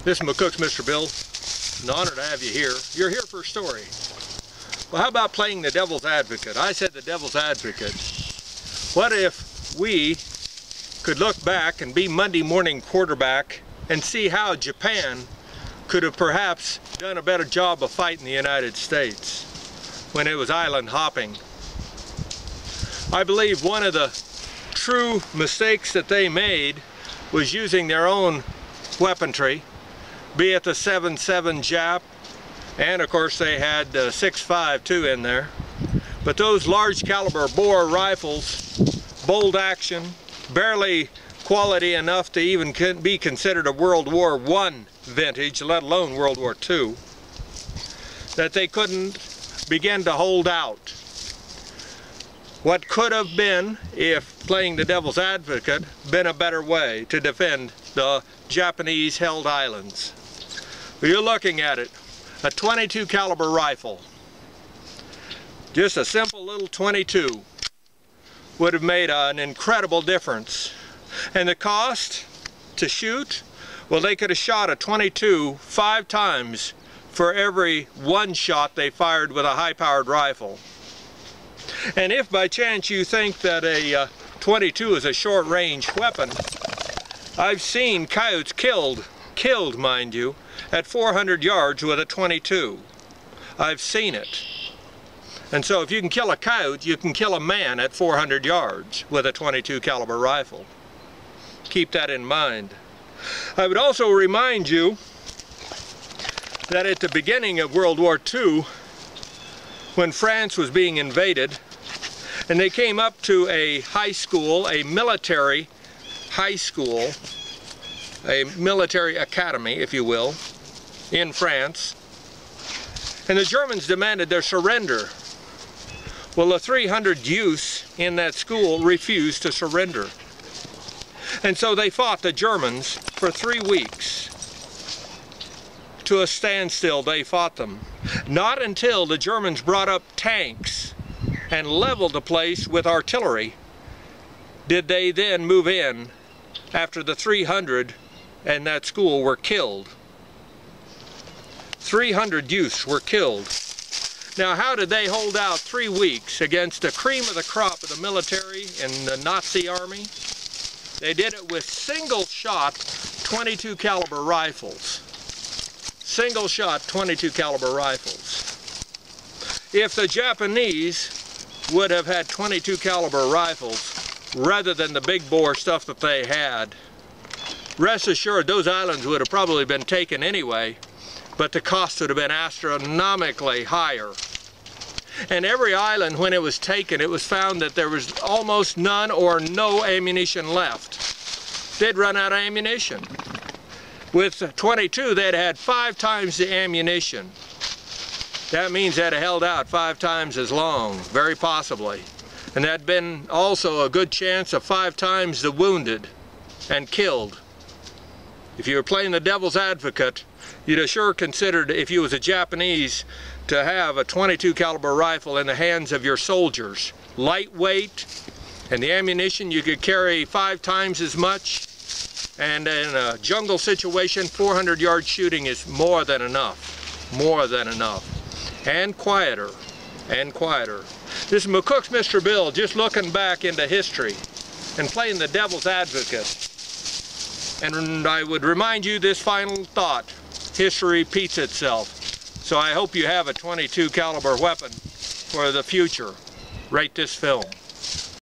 This is McCook's Mr. Bill. An honor to have you here. You're here for a story. Well, how about playing the devil's advocate? I said the devil's advocate. What if we could look back and be Monday morning quarterback and see how Japan could have perhaps done a better job of fighting the United States when it was island hopping? I believe one of the true mistakes that they made was using their own weaponry, be it the 7.7 Jap, and of course they had 6.5 too in there. But those large caliber bore rifles, bold action, barely quality enough to even be considered a World War I vintage, let alone World War II, that they couldn't begin to hold out. What could have been, if playing the devil's advocate, been a better way to defend the Japanese held islands. You're looking at it, a 22 caliber rifle. Just a simple little 22 would have made an incredible difference. And the cost to shoot, well, they could have shot a 22 5 times for every one shot they fired with a high-powered rifle. And if by chance you think that a 22 is a short-range weapon, I've seen coyotes killed mind you, at 400 yards with a 22. I've seen it. And so if you can kill a coyote, you can kill a man at 400 yards with a 22 caliber rifle. Keep that in mind. I would also remind you that at the beginning of World War II, when France was being invaded, and they came up to a high school, a military high school, a military academy, if you will, in France, and the Germans demanded their surrender. Well, the 300 youths in that school refused to surrender. And so they fought the Germans for 3 weeks. To a standstill, they fought them. Not until the Germans brought up tanks and leveled the place with artillery did they then move in after the 300 and that school were killed. 300 youths were killed. Now, how did they hold out 3 weeks against the cream of the crop of the military and the Nazi army? They did it with single-shot 22 caliber rifles. Single-shot 22 caliber rifles. If the Japanese would have had 22 caliber rifles rather than the big bore stuff that they had, rest assured those islands would have probably been taken anyway, but the cost would have been astronomically higher. And every island, when it was taken, it was found that there was almost none or no ammunition left. They'd run out of ammunition. With 22, they'd had 5 times the ammunition. That means they'd have held out 5 times as long, very possibly. And that'd been also a good chance of 5 times the wounded and killed. If you were playing the devil's advocate, you'd have sure considered, if you was a Japanese, to have a 22 caliber rifle in the hands of your soldiers. Lightweight, and the ammunition you could carry 5 times as much. And in a jungle situation, 400 yard shooting is more than enough. More than enough. And quieter. And quieter. This is McCook's Mr. Bill, just looking back into history and playing the devil's advocate. And I would remind you this final thought: history repeats itself. So I hope you have a 22 caliber weapon for the future. Rate this film.